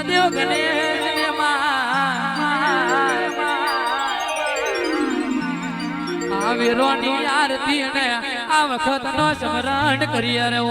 દેવ ગણેશ આ વીરોની આરતી અને આ વખત નો સ્મરણ કરી રે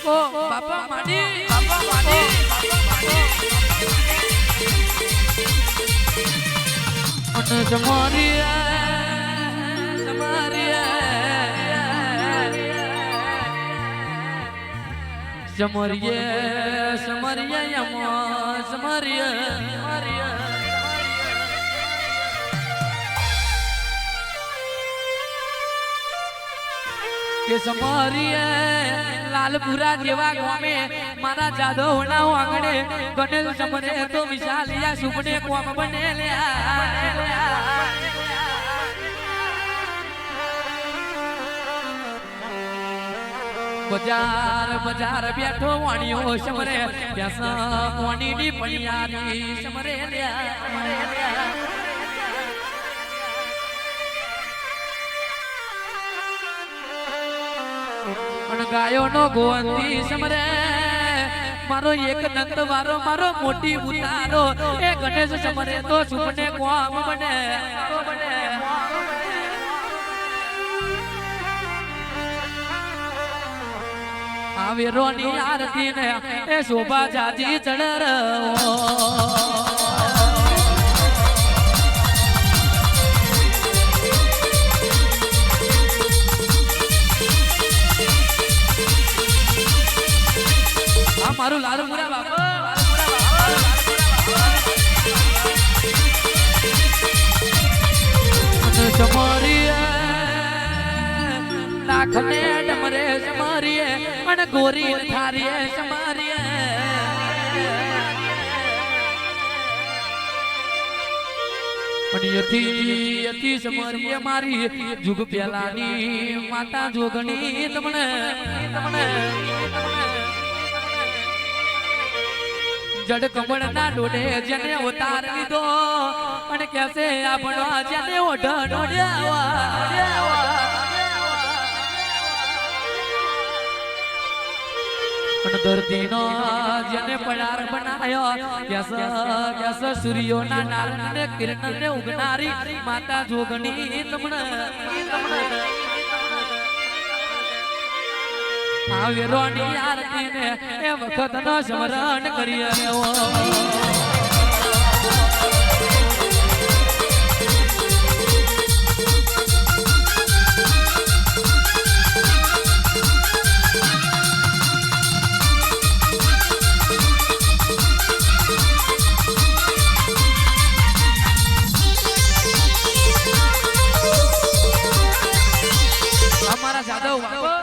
બાપા માડી અને સમરીએ કે સમરીએ લાલપુરા જેવા ગામે મારા જાદવ ના આંગણે ગણેશ સમરે તો વિશાલિયા સુપને કોમ બને બજાર બેઠો વાણીઓ સમરે પ્યાસા કોની ની પણિયારી સમરે ગાયો નો ગોવંતી સમરે મારો એક દંત વારો મારો મોટી ઉતારો એ ગણેશ સમરે તો સુપને કોમ બને આ વીરોની આરતી ને એ શોભા જાજી ચડર મારું લાલુ મુરા બાપા સમરીએ લાખને ડમરે સમરીએ અને ગોરી થારીએ સમરીએ યથી સમરીએ મારી જુગ પેલાની માતા જોગણી તમને જડ કમળ ના ડોડે જેને ઉતાર લીધો અને કેસે આપણો જેને ઓઢ ધરતી નો જેને પડાર બનાયો કેસ સૂર્યો ના નારણ ને કિરણ ને ઉગનારી માતા જોગણી તમને આ વીરોની આરતી ને એ વખત નો સ્મરણ કરી અમારા જાદવ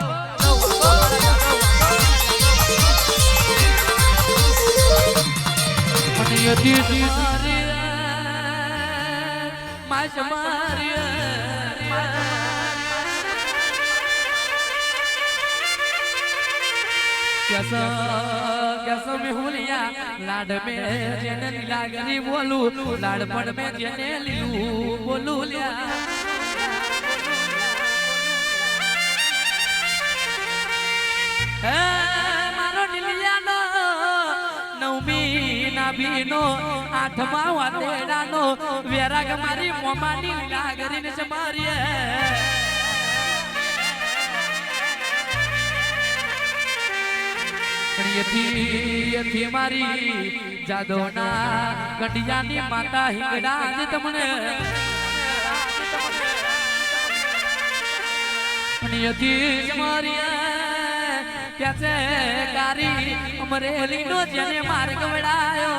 कैसा में हुलिया लाड में जेने लीला गरी बोलू लाडपड़ में जेने लीलू बोलू लिया मारो नीलिया नो नवमी नाबीनो आठमा वातेडानो वेराग मारी मोमानी लीला गरी ने समारिए यथी मारी जादोना गंडियानी माता हिंगराज तमने यथी मारी कैसे कारी अमरेली नो जने मार्ग वड़ायो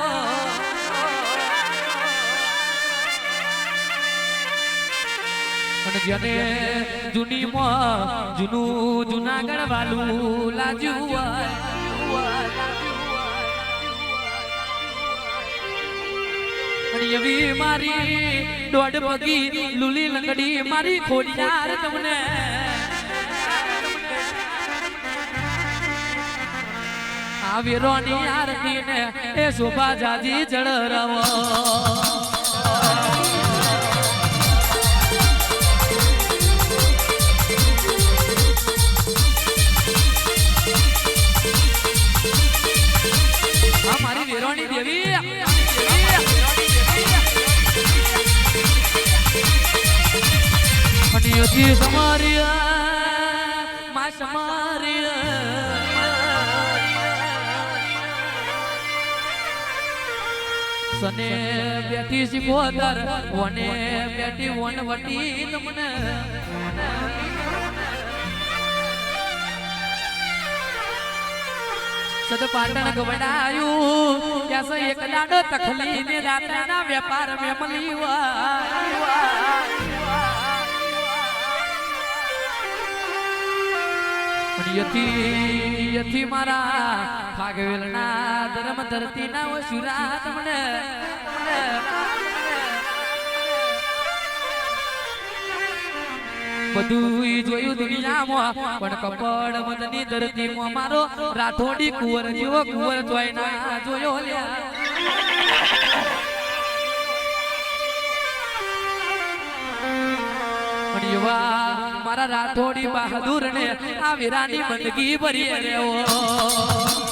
जने जूनी मो जुनू जूनागढ़ वालू लाजू એવી મારી દોઢ પગી લુલી લંગડી મારી ખોડિયાર તમને આ વીરોની આરતી ને એ શોભા જાજી જળરવો મારી વીરોની દેવી અનિયતી સમારી મા સમારી સને બેઠી સિકોદર વને બેઠી વનવટી તમને સદ પાટણ ગવડાયું કેસે એક દાડો તખલી ને રાત્રના વેપાર મે મલીવા યથી મારા ભાગવેલના ધર્મ ધરતી ના વસુરા તમને બધું જોયું દુનિયામાં પણ કપડ મદની ધરતીમાં મારો રાઠોડી કુંવર જેવો કુંવર જોઈ ના જોયો મારા રાઠોડી બહાદુર ને આ વીરાની બંદગી ભરી રહ્યો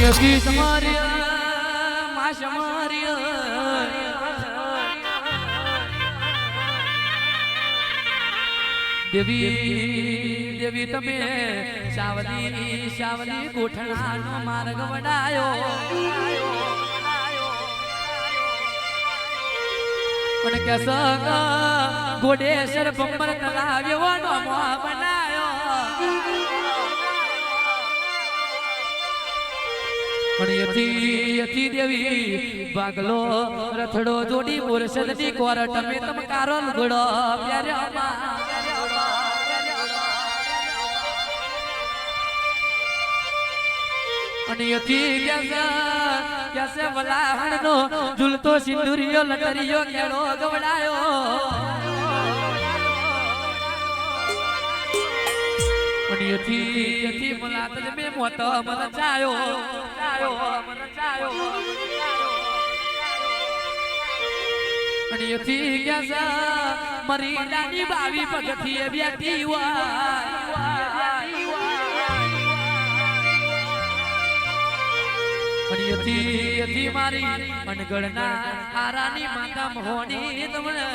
યકી સમારી મા સમારી દેવી દેવી તમે શાવલી શાવલી ગોઠણાનો માર્ગ વડાયો અને કેસ ગોડેશ્વર બંબર તલાવ્યો નો મોહ બનાયો યથી દેવી ભાગલો રથડો જોડી બોરસદ ની કોરટ મે તમ કારો લુગડો પ્યાર્યો અને યથી કેસે વલાહણ નો ઝૂલતો સિંદુરિયો લટરિયો કેળો ગવડાયો યથી મલાત મે મોત મન ચાયો અને યથી ગયા મરી દાની બાવી પગથી બેઠી અને યથી મારી અનગણના આરાની માતા મોહની તમને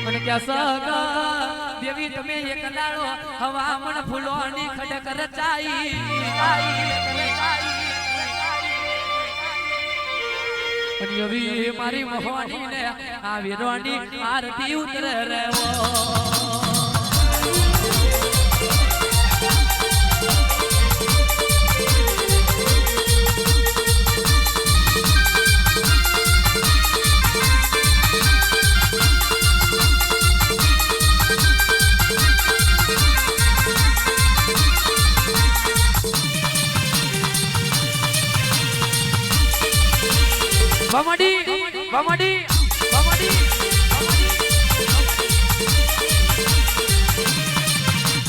અને ક્યાં દેવી તમે એક દાડો હવામણ ફૂલોની ખડક રચાઈ અને એવી મારી મોહની ને આ વીરોની આરતી ઉતરે રહેવો બમડી બમડી બમડી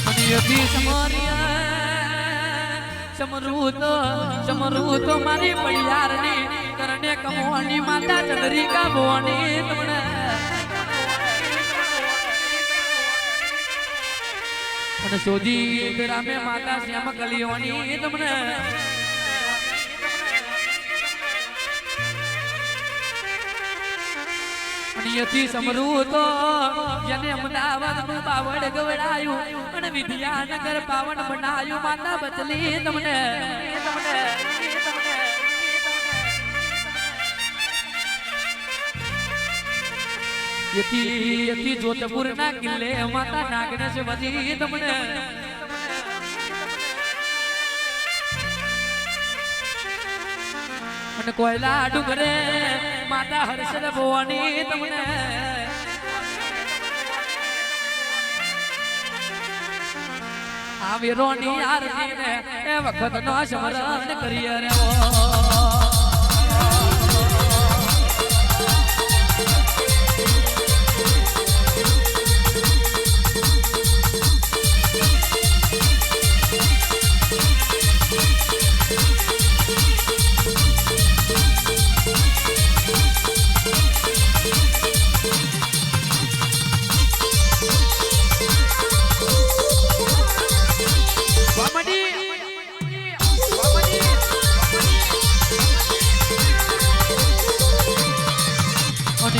અનિયતી સમરિયા સમરૂત મારી પડિયારની કરને કમોની માતા ચંદ્રિકા ભવાની તમને અને સોજી રામે માતા શ્યામ કલિયોની તમને અહીંયાથી સમરું તો જેને અમદાવાદનું બાવળ ગવડાયું અને વિદ્યાનગર પાવન બનાયું માતા બચલી તમને યથી જોધપુરના કિલ્લે માતા નાગનેશ વધી તમને અને કોયલા ડુંગરે માતા હર્ષદ ભવાની તમને આ વીરોની આરતી ને એ વખત નો સ્મરણ કરીએ રે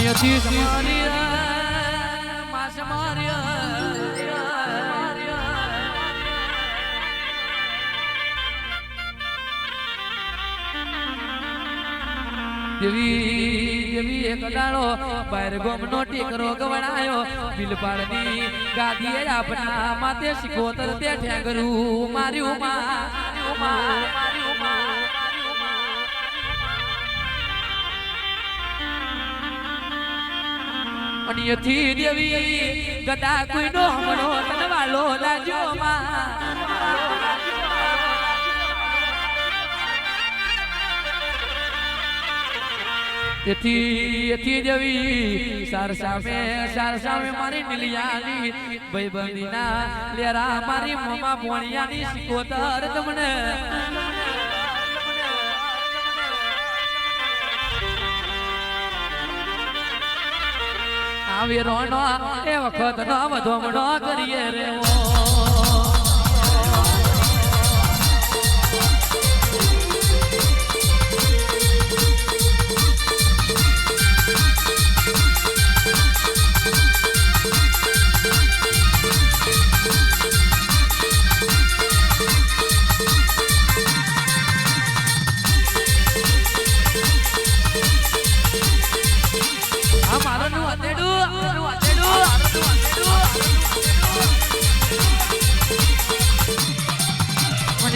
યથી સમારી માસ દેવી એક દાડો બાર ગોમનો ટીકરો ગવડાયો બિલપાડની ગાદીએ આપના માતે શિકોતર તે ઠેંગરું માર્યું અનિયથી દેવી ગદા કોઈનો હમણો તનવાલો લાજો એથી દેવી સાર સામે મારી નીલિયાની ભાઈબંધીના લેરા મારી મમા ભોણિયાની શિકોતર તમને વીરોનો એ વખત નો વધોમણો કરીએ રે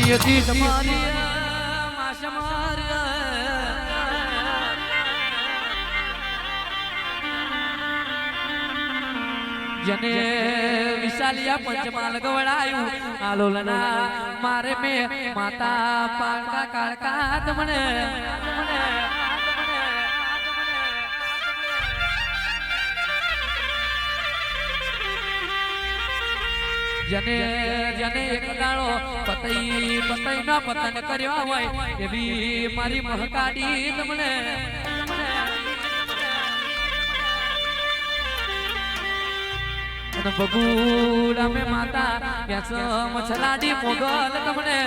યથી સમારી માસ જને વિશાલિયા પંચમાલ ગવડાયું આલોલના મારે મે માતા પાકા કાળકા તમને જને એક દાડો પતઈ નો પતન કર્યો હોય એવી મારી મહકાડી તમને બગુડા મે માતા વ્યાસ મછલાડી મોગલ તમને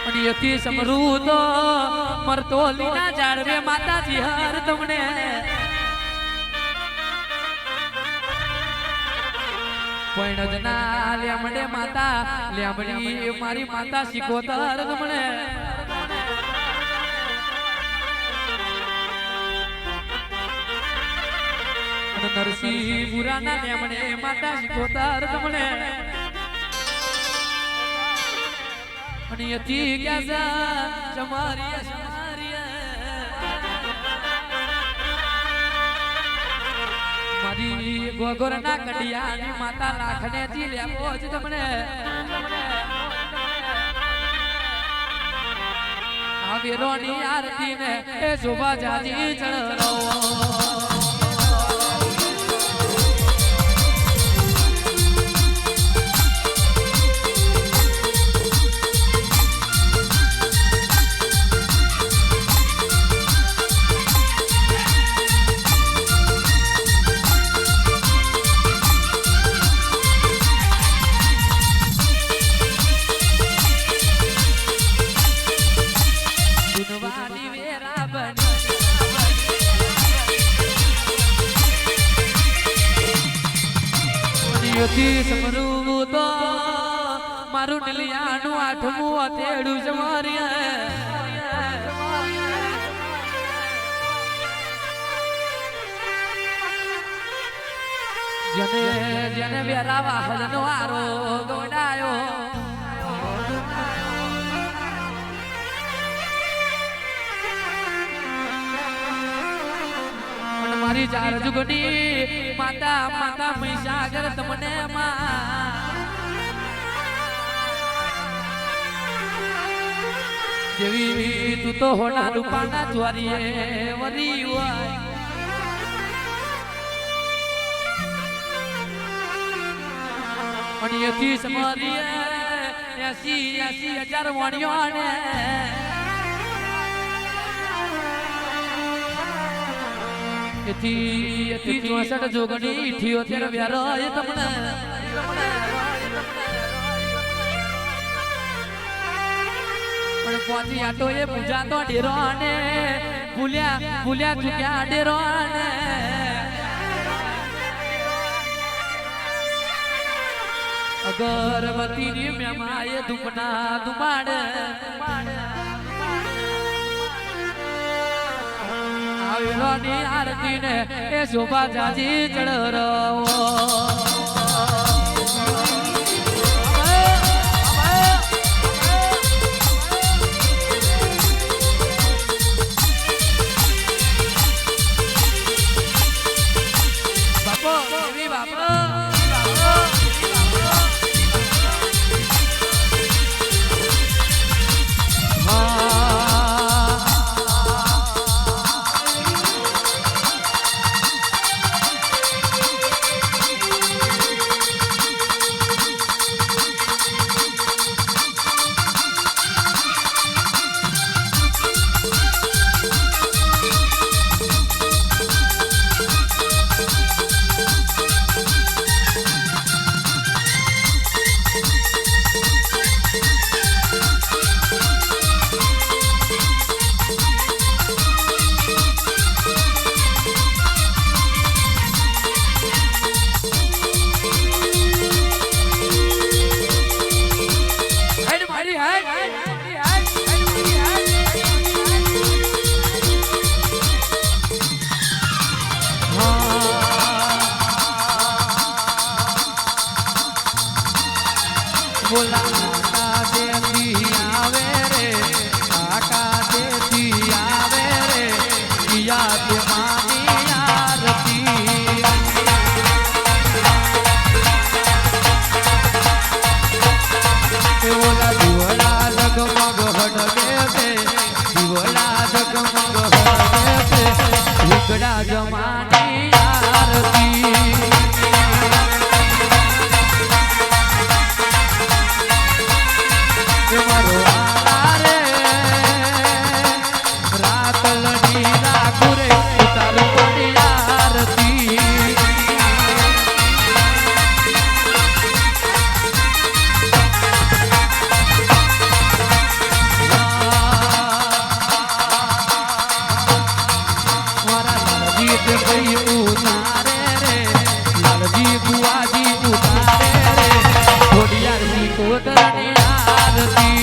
અને યથી સમરૂ તો મરતોલીના ઝાડવે માતાજી હર તમને પૈણજના લેમડે માતા લેમડી મારી માતા શિકોતર તમને નરસિંહ પુરાના લેમડે માતા શિકોતર તમને અને યથી ક્યાં જમારી મારી ગોગોરના કડિયાની માતા લાખને જી લેવો જ તમને આ વીરોની આરતી ને એ શોભા જાજી ચડવો યોથી સમરું તો મારું નીલિયાનું આઠમું અતેડું છે મારી જેને જેને વેરાવા હજનો વારો ગોડાયો મારી ચાર જુગની માતા માતા મહીસાગર તમને જેવી તું તો હોના રૂપાના જ્વારીએ વરી હોય અણીથી સમરીએ 80,000 વાણિયો ને એથી 64 જોગણી 78 વ્યારો એ તમને પણ પહોંચી આટો એ પૂજા તો ડેરો ને ભૂલ્યા ચૂક્યા ડેરો ને અગરબત્તી ની મેમાએ ધૂપના ધુમાડ આવેલો ની આરતી ને એ શોભા જાજી ચડરો જમાની આરતી મારો આરે રાત લડી રાખુરે ઉતાર પડી આરતી લાલજી બુઆજી ઉતારે રે ઘોડિયારની કોતરની આરતી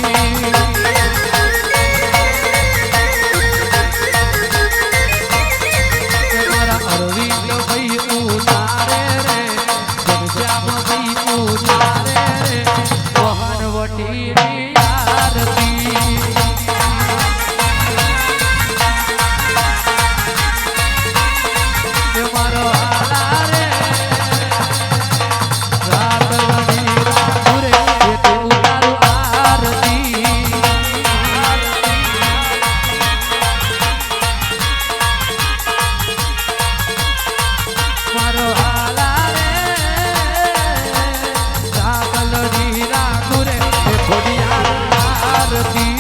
મારા અરવિંદ ભાઈ ઉતારે રે ઘનશ્યામ ભાઈ ઉતારે રે વહનવટીની આરતી મારો આલારે રાત લડી રાખુરે એ તો ઉતારું આરતી મારો આલારે રાત લડી રાખુરે એ થોડી આરતી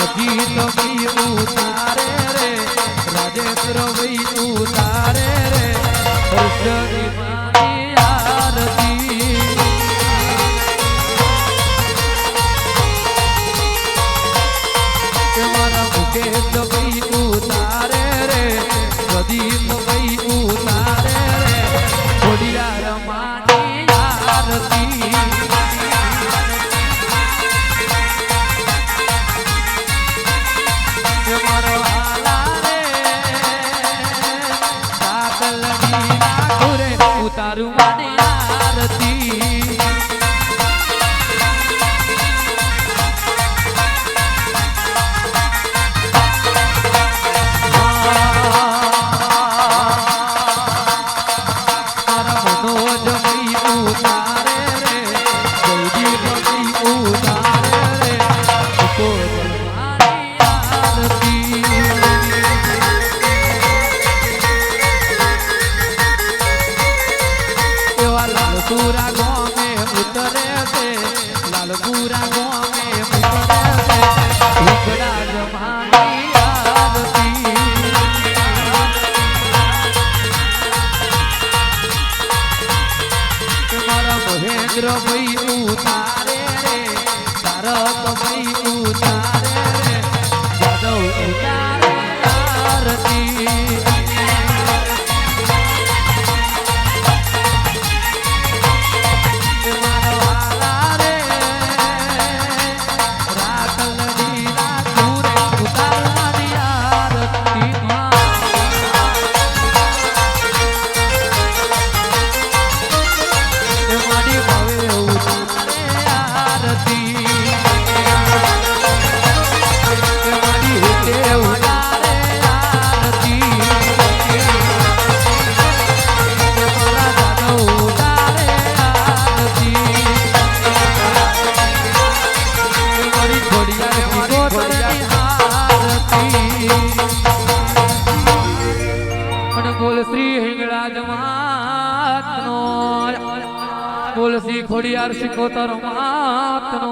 અજીત ભાઈ ઉતારે રે રાજેન્દ્ર ભાઈ ઉતારે રે હર્ષની માની આરતી ઉતારું માની આરતી पूरा गाँव में उतरे से लाल पूरा गाँव में उतरे से टुकड़ा जमानी आरती तुम्हारा महेंद्र भाई उतारे रे तारक भाई उतारे रे जादव उतारे आरती બોલ શ્રી ખોડિયાર સિકોતર માતનો